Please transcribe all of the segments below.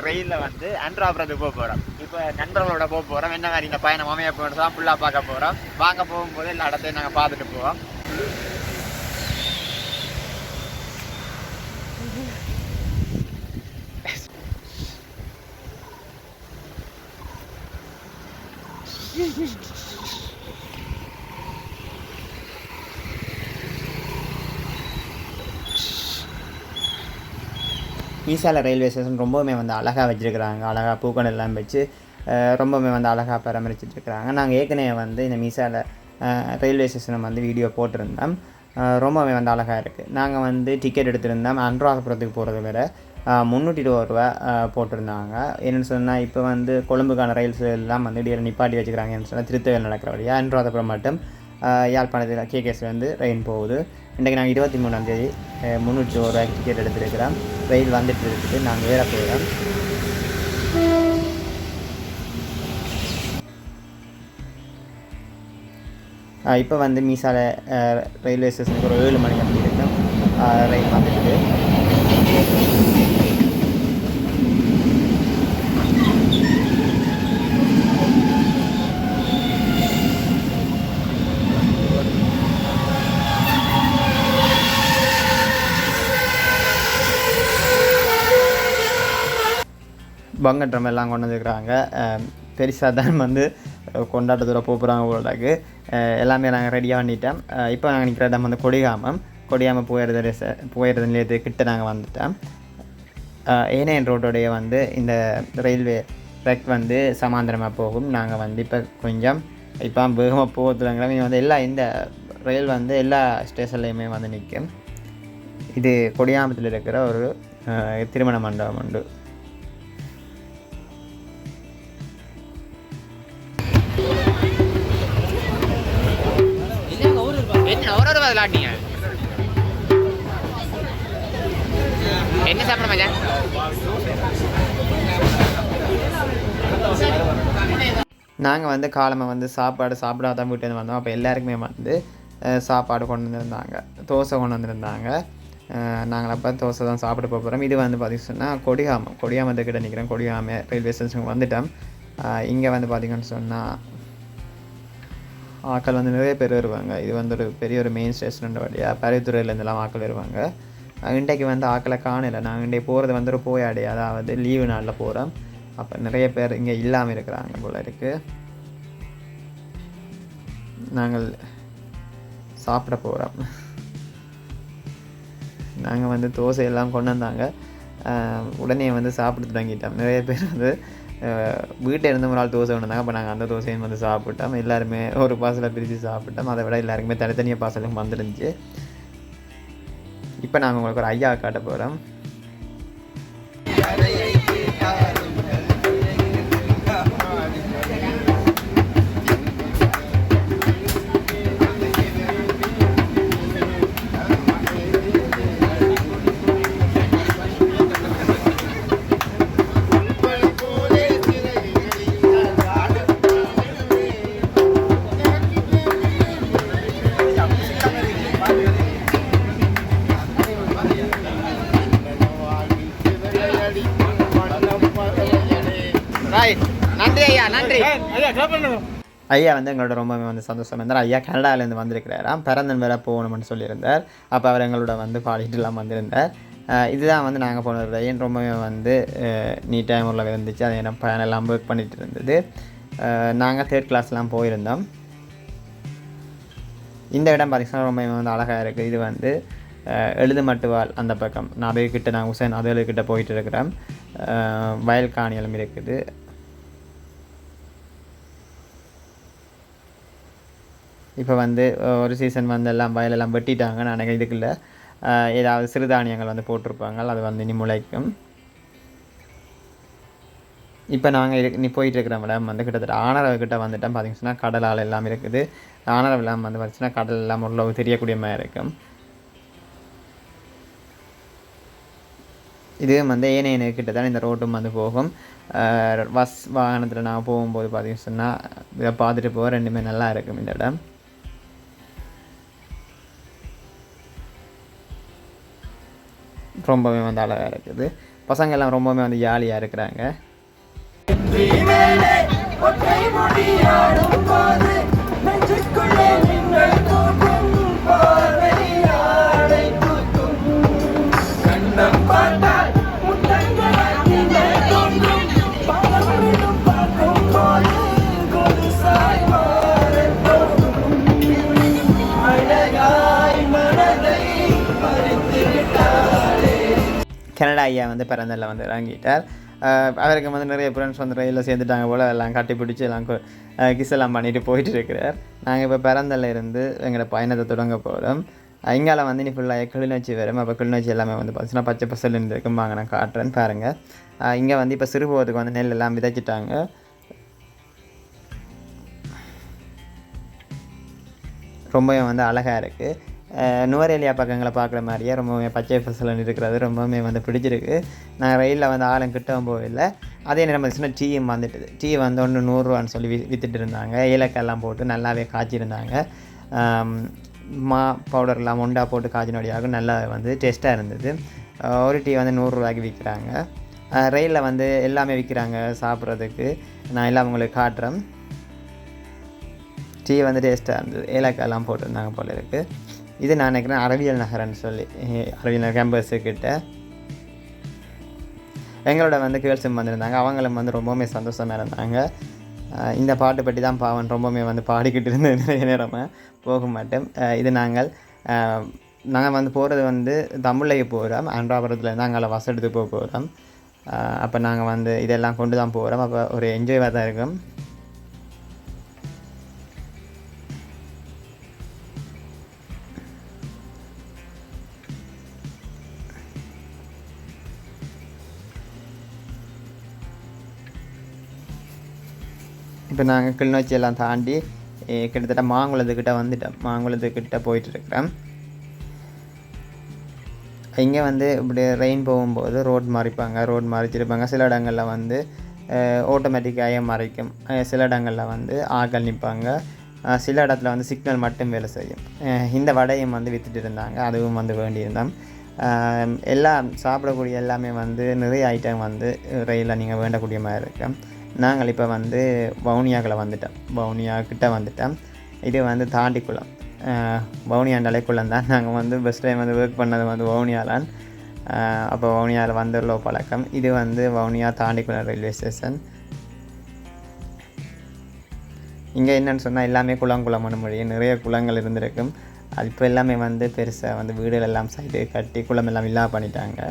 ட்ரெயினில் வந்து அன்றாபுரத்துக்கு போக போகிறோம். இப்போ நண்பர்களோட போக போகிறோம். என்ன மாதிரி இந்த பயணம் அமைய போகிறோம் தான் ஃபுல்லாக பார்க்க போகிறோம். வாங்க போகும்போது எல்லா இடத்தையும் நாங்கள் பார்த்துட்டு போவோம். மீசால ரயில்வே ஸ்டேஷன் ரொம்பவுமே வந்து அழகாக வச்சுருக்குறாங்க. அழகாக பூக்கள் எல்லாம் வச்சு ரொம்பவுமே வந்து அழகாக பராமரிச்சிட்ருக்குறாங்க. நாங்கள் ஏற்கனவே வந்து இந்த மீசால ரயில்வே ஸ்டேஷனை வந்து வீடியோ போட்டிருந்தோம். ரொம்பவே வந்து அழகாக இருக்குது. நாங்கள் வந்து டிக்கெட் எடுத்திருந்தோம். அனுராதபுரத்துக்கு போகிறது விட 320 ரூபா போட்டிருந்தாங்க. என்னென்னு சொன்னால் இப்போ வந்து கொழும்புக்கான ரயில்ஸ் எல்லாம் வந்து இடையில நிப்பாட்டி வச்சுக்கிறாங்க. என்னென்னு சொன்னால் திருத்தவேல் நடக்கிற வழியாக அனுராதபுரம் மட்டும் யாழ்ப்பாணத்தில் கேகேஎஸ் வந்து ரயில் போகுது. இன்றைக்கு நாங்கள் 23ஆம் தேதி 320 ரூபாய்க்கு டிக்கெட் எடுத்துருக்கிறோம். ரயில் வந்துட்டு இருக்குது. நாங்கள் ஏற போகிறோம். இப்போ வந்து மீசால ரயில்வே ஸ்டேஷனுக்கு ஒரு 7 மணி அப்படி இருக்கும். ரயில் வந்துட்டு பங்கட்ரம் எல்லாம் கொண்டு வந்துருக்குறாங்க. பெருசாக தான் வந்து கொண்டாட்டத்தோட போகிறாங்க போலக்கு. எல்லாமே நாங்கள் ரெடியாக பண்ணிட்டோம். இப்போ நாங்கள் நிற்கிற இடம் வந்து கொடிகாமம் போயிடுறது நிலையத்துக்கு கிட்ட நாங்கள் வந்துட்டோம். ஏனையன் ரோட்டோடைய வந்து இந்த ரயில்வே ட்ராக் வந்து சமாந்தரமாக போகும். நாங்கள் வந்து இப்போ கொஞ்சம் இப்போ வேகமாக போகிறதுலங்கிற வந்து இந்த ரயில் வந்து எல்லா ஸ்டேஷன்லேயுமே வந்து நிற்கும். இது கொடியாமத்தில் இருக்கிற ஒரு திருமண மண்டபம் உண்டு. என்ன சாப்பிட மச்சான்? நாங்கள் வந்து காலமாக வந்து சாப்பாடு சாப்பிடாதான் வீட்டு வந்து வந்தோம். அப்போ எல்லாருக்குமே வந்து சாப்பாடு கொண்டு வந்துருந்தாங்க. தோசை கொண்டு வந்துருந்தாங்க. நாங்கள் அப்போ தோசை தான் சாப்பிட போகிறோம். இது வந்து பார்த்திங்கன்னு சொன்னால் கொடியாமத்துக்கிட்ட நிற்கிறோம். கொடியாம ரயில்வே ஸ்டேஷனுக்கு வந்துட்டோம். இங்கே வந்து பார்த்திங்கன்னு சொன்னால் ஆக்கள் வந்து நிறைய பேர் வருவாங்க. இது வந்து ஒரு பெரிய ஒரு மெயின் ஸ்டேஷன் வழியாக பருத்துறையிலேருந்துலாம் ஆக்கள் வருவாங்க. இன்றைக்கு வந்து ஆக்களை காணலை. நாங்கள் இன்றைக்கு போகிறது வந்து ஒரு போயாடி, அதாவது லீவு நாளில் போகிறோம். அப்போ நிறைய பேர் இங்கே இல்லாமல் இருக்கிறாங்க போல இருக்குது. நாங்கள் சாப்பிட போகிறோம். நாங்கள் வந்து தோசையெல்லாம் கொண்டு வந்தாங்க. உடனே வந்து சாப்பிட தொடங்கிட்டோம். நிறைய பேர் வந்து வீட்டில் இருந்து ஒரு நாள் தோசை கொண்டு வந்தாங்க. அப்போ நாங்கள் அந்த தோசையும் வந்து சாப்பிட்டோம். எல்லாருமே ஒரு பார்சலை பிரித்து சாப்பிட்டோம். அதை விட எல்லாருக்குமே தனித்தனியாக பார்சலும் வந்துருந்துச்சு. இப்போ நாங்கள் உங்களுக்கு ஒரு ஐயா காட்ட போகிறோம். நன்றி ஐயா, நன்றி ஐயா. வந்து எங்களோட ரொம்பவே வந்து சந்தோஷம் இருந்தார். ஐயா கனடாவிலேருந்து வந்திருக்கிறாராம். பிறந்தன் வேற போகணும்னு சொல்லியிருந்தார். அப்போ அவர் எங்களோட வந்து பாடிட்டுலாம் வந்திருந்தார். இதுதான் வந்து நாங்கள் போனது. ஐயன் ரொம்பவே வந்து நீட்டாக உள்ள இருந்துச்சு. அதை என்ன பயனெல்லாம் ஒர்க் பண்ணிகிட்டு இருந்தது. நாங்கள் 3rd கிளாஸ்லாம் போயிருந்தோம். இந்த இடம் பார்த்திங்கன்னா ரொம்பவே வந்து அழகாக இருக்குது. இது வந்து எழுதுமட்டுவால் அந்த பக்கம் நபைக்கிட்ட நாங்கள் உசேன் அதுகிட்ட போயிட்டு இருக்கிறோம். வயல் காணிகளும் இருக்குது. இப்போ வந்து ஒரு சீசன் வந்து எல்லாம் வயலெல்லாம் வெட்டிட்டாங்க. நான் இதுக்குள்ள ஏதாவது சிறுதானியங்கள் வந்து போட்டிருப்பாங்க. அது வந்து இனி முளைக்கும். இப்போ நாங்கள் போயிட்டுருக்கிற இடம் வந்து கிட்டத்தட்ட ஆனரவுக்கிட்ட வந்துட்டோம். பார்த்திங்கன்னா கடலால் எல்லாம் இருக்குது. ஆனரவு எல்லாம் வந்து பார்த்திங்கன்னா கடல் எல்லாம் ஓரளவு தெரியக்கூடிய மாதிரி இருக்கும். இது வந்து ஏனையனுக்கிட்ட தான் இந்த ரோட்டும் வந்து போகும். பஸ் வாகனத்தில் நான் போகும்போது பார்த்திங்கன்னு சொன்னால் இதை பார்த்துட்டு போக ரெண்டுமே நல்லா இருக்கும். இந்த இடம் ரொம்பவே வந்து அழகாக இருக்குது. பசங்க எல்லாம் ரொம்பவுமே வந்து ஜாலியாக இருக்கிறாங்க. கனடா ஐயா வந்து பிறந்தல வந்து இறங்கிட்டார். அவருக்கு வந்து நிறைய ஃப்ரெண்ட்ஸ் வந்து ரயிலில் சேர்ந்துட்டாங்க போல், எல்லாம் கட்டி பிடிச்சி எல்லாம் கிஸ் எல்லாம் பண்ணிட்டு போயிட்டு இருக்கிறார். நாங்கள் இப்போ பிறந்தல இருந்து எங்களோட பயணத்தை தொடங்க போகிறோம். இங்கால வந்து நீ ஃபுல்லாக கிளிநொச்சி வரும். அப்போ கிளிநொச்சி எல்லாமே வந்து பார்த்தீங்கன்னா பச்சை பசல் இருக்கும். வாங்க நான் காட்டுறேன்னு பாருங்கள். இங்கே வந்து இப்போ சிறுபோதுக்கு வந்து நெல் எல்லாம் விதைச்சிட்டாங்க. ரொம்பவே வந்து அழகாக இருக்குது. நுவரேலியா பக்கங்களை பார்க்குற மாதிரியே ரொம்பவே பச்சை பசலன்னு இருக்கிறது ரொம்பவுமே வந்து பிடிச்சிருக்கு. நான் ரயிலில் வந்து ஆளும் கிட்டவும் போகல. அதே நேரம் பார்த்திங்கன்னா டீயும் வந்துட்டுது. டீ வந்து ஒன்று 100 ரூபான்னு சொல்லி விற்றுட்டு இருந்தாங்க. ஏலக்காயெல்லாம் போட்டு நல்லாவே காய்ச்சிருந்தாங்க. மா பவுடர்லாம் ஒண்டா போட்டு காய்ச்சினோடையாக நல்லா வந்து டேஸ்ட்டாக இருந்தது. ஒரு டீ வந்து 100 ரூபாய்க்கு விற்கிறாங்க. ரயிலில் வந்து எல்லாமே விற்கிறாங்க சாப்பிட்றதுக்கு. நான் எல்லாம் உங்களுக்கு காட்டுறேன். டீ வந்து டேஸ்ட்டாக இருந்தது. ஏலக்காயெல்லாம் போட்டிருந்தாங்க போல இருக்குது. இது நான் நினைக்கிறேன் அறிவியல் நகரன்னு சொல்லி, அறிவியல் நகர் கேம்பஸுக்கிட்ட எங்களோட வந்து கேர்ள்ஸும் வந்திருந்தாங்க. அவங்களும் வந்து ரொம்பவுமே சந்தோஷமாக இருந்தாங்க. இந்த பாட்டு பற்றி தான் பாவன் ரொம்பவுமே வந்து பாடிக்கிட்டு இருந்த நிறைய நேரமாக போக மாட்டோம். இது நாங்கள் வந்து போகிறது வந்து தமிழைக்கு போகிறோம். அன்றாபுரத்துலேருந்து அங்கே பஸ் எடுத்து போகிறோம். அப்போ நாங்கள் வந்து இதெல்லாம் கொண்டு தான் போகிறோம். அப்போ ஒரு என்ஜாய்வாக தான் இருக்கும். இப்போ நாங்கள் கிளிநொச்சி எல்லாம் தாண்டி கிட்டத்தட்ட மாங்குளத்துக்கிட்ட வந்துட்டோம். மாங்குளத்துக்கிட்ட போயிட்டுருக்கிறோம். இங்கே வந்து இப்படி ரெயின் போகும்போது ரோட் மறிப்பாங்க, ரோட் மறிச்சிருப்பாங்க. சில இடங்களில் வந்து ஆட்டோமேட்டிக்காக மறைக்கும். சில இடங்களில் வந்து ஆட்கள் நிற்பாங்க. சில இடத்துல வந்து சிக்னல் மட்டும் வேலை செய்யும். இந்த வடையும் வந்து விற்றுட்டு இருந்தாங்க. அதுவும் வந்து வேண்டியிருந்தோம். எல்லாம் சாப்பிடக்கூடிய எல்லாமே வந்து நிறைய ஐட்டம் வந்து ரயிலில் நீங்கள் வேண்டக்கூடிய மாதிரி இருக்கும். நாங்கள் இப்போ வந்து வவுனியாக்களை வந்துட்டோம். வவுனியாக்கிட்ட வந்துட்டோம். இது வந்து தாண்டிக்குளம். வவுனியாண்டாலே குளம் தான். நாங்கள் வந்து பெஸ்ட் டைம் வந்து ஒர்க் பண்ணது வந்து வவுனியாலான். அப்போ வவுனியாவில் வந்துள்ள பழக்கம். இது வந்து வவுனியா தாண்டிக்குளம் ரயில்வே ஸ்டேஷன். இங்கே என்னென்னு சொன்னால் எல்லாமே குளம்னு மொழியும் நிறைய குளங்கள் இருந்திருக்கும். அது இப்போ எல்லாமே வந்து பெருசாக வந்து வீடுகள் எல்லாம் சைடு கட்டி குளம் எல்லாம் இல்லாமல் பண்ணிட்டாங்க.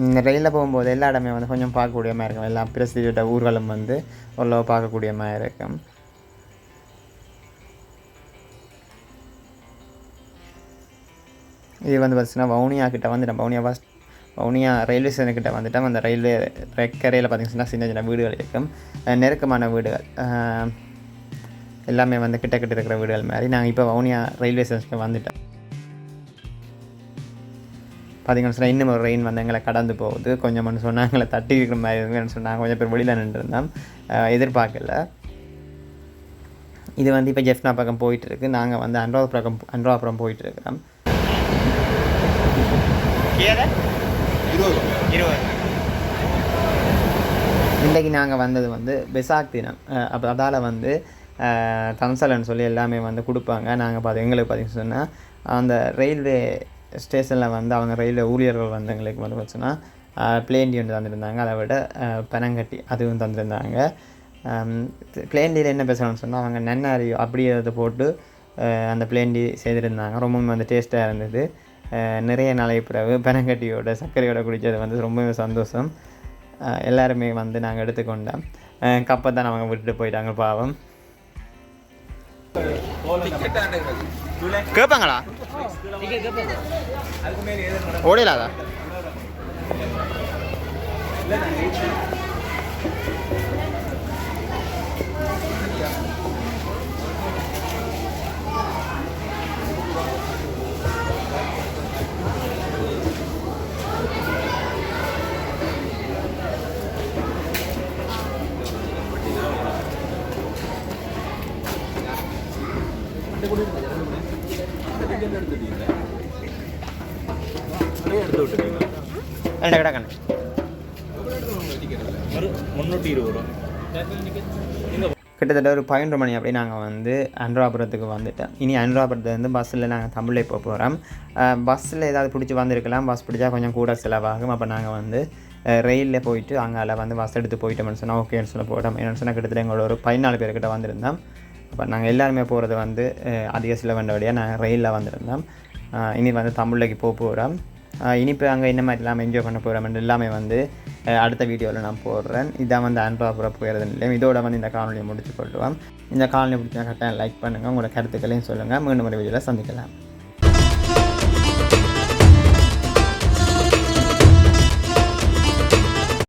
இந்த ரயிலில் போகும்போது எல்லா இடமே வந்து கொஞ்சம் பார்க்கக்கூடிய மாதிரி இருக்கும். எல்லாம் பிரசித்த ஊர்களும் வந்து ஓரளவு பார்க்கக்கூடிய மாதிரி இருக்கும். இது வந்து பார்த்திங்கன்னா வவுனியா கிட்ட வந்துட்டோம். வவுனியா ரயில்வே ஸ்டேஷனுக்கிட்ட வந்துட்டோம். அந்த ரயில்வே கரையில் பார்த்திங்கன்னா சின்ன சின்ன வீடுகள் இருக்கும். நெருக்கமான வீடுகள் எல்லாமே வந்து கிட்ட இருக்கிற வீடுகள் மாதிரி. நாங்கள் இப்போ வவுனியா ரயில்வே ஸ்டேஷனுக்கு வந்துட்டோம். பார்த்திங்கன்னு சொன்னால் இன்னும் ஒரு ரெயின் வந்து எங்களை கடந்து போகுது. கொஞ்சம் சொன்னால் எங்களை தட்டி இருக்கிற மாதிரி இருக்குன்னு சொன்னாங்க. கொஞ்சம் பேர் வெளியில் நின்றுருந்தோம். எதிர்பார்க்கல. இது வந்து இப்போ ஜெஃப்னா பக்கம் போயிட்டுருக்கு. நாங்கள் வந்து அன்றாபுரம் போயிட்டுருக்கிறோம். 20 இன்றைக்கி நாங்கள் வந்தது வந்து பெசாக் தினம். அப்போ அதால் வந்து தம்சலன்னு சொல்லி எல்லாமே வந்து கொடுப்பாங்க. நாங்கள் எங்களுக்கு பார்த்திங்கன்னு சொன்னால் அந்த ரயில்வே ஸ்டேஷனில் வந்து அவங்க ரயில்வே ஊழியர்கள் வந்து எங்களுக்கு வந்து பார்த்தோன்னா பிளேன் டீ ஒன்று தந்துருந்தாங்க. அதை விட பனங்கட்டி அதுவும் தந்துருந்தாங்க. பிளேன் டீயில் என்ன பேசணும்னு சொன்னால் அவங்க நன்னாரி அப்படியே அதை போட்டு அந்த பிளேன் டீ செய்திருந்தாங்க. ரொம்பவும் வந்து டேஸ்ட்டாக இருந்தது. நிறைய நாளைக்கு பிறகு பனங்கட்டியோட சர்க்கரையோட குடித்தது வந்து ரொம்பவே சந்தோஷம். எல்லாருமே வந்து நாங்கள் எடுத்துக்கொண்டோம். கப்பை தான் அவங்க விட்டுட்டு போயிட்டாங்க பாவம். கேட்பாங்களா ஓடலாதா? ரெண்டு கடை கண்ணு 320 ரூபா. கிட்டத்தட்ட ஒரு 11 மணி அப்படி நாங்கள் வந்து அனுராபுரத்துக்கு வந்துட்டோம். இனி அனுராபுரத்துலேருந்து பஸ்ஸில் நாங்கள் தமிழில் போக போகிறோம். பஸ்ஸில் ஏதாவது பிடிச்சி வந்திருக்கலாம். பஸ் பிடிச்சா கொஞ்சம் கூட செலவாகும். அப்போ நாங்கள் வந்து ரயிலில் போயிட்டு அங்கே வந்து பஸ் எடுத்து போயிட்டோம்னு சொன்னால் ஓகேன்னு சொல்ல போட்டோம். என்னென்னு சொன்னால் கிட்டத்தட்ட எங்களோட ஒரு 14 பேர்கிட்ட வந்திருந்தோம். அப்போ நாங்கள் எல்லாருமே போகிறது வந்து அதிக செலவண்டபடியாக நாங்கள் ரயிலில் வந்திருந்தோம். இனி வந்து தமிழிലേക്ക് போக போகிறோம். இனிப்பு அங்கே என்ன மாதிரி எல்லாம் என்ஜாய் பண்ண போகிறோம் எல்லாமே வந்து அடுத்த வீடியோவில் நான் போடுறேன். இதான் வந்து அனுராபுரம் போகிறது நிலையம். இதோட வந்து இந்த காணொலியை முடிச்சு கொள்ளுவோம். இந்த காணொலி பிடிச்சா கட்டாயம் லைக் பண்ணுங்கள். உங்களோட கருத்துக்களையும் சொல்லுங்கள். மீண்டும் ஒரு வீடியோவில் சந்திக்கலாம்.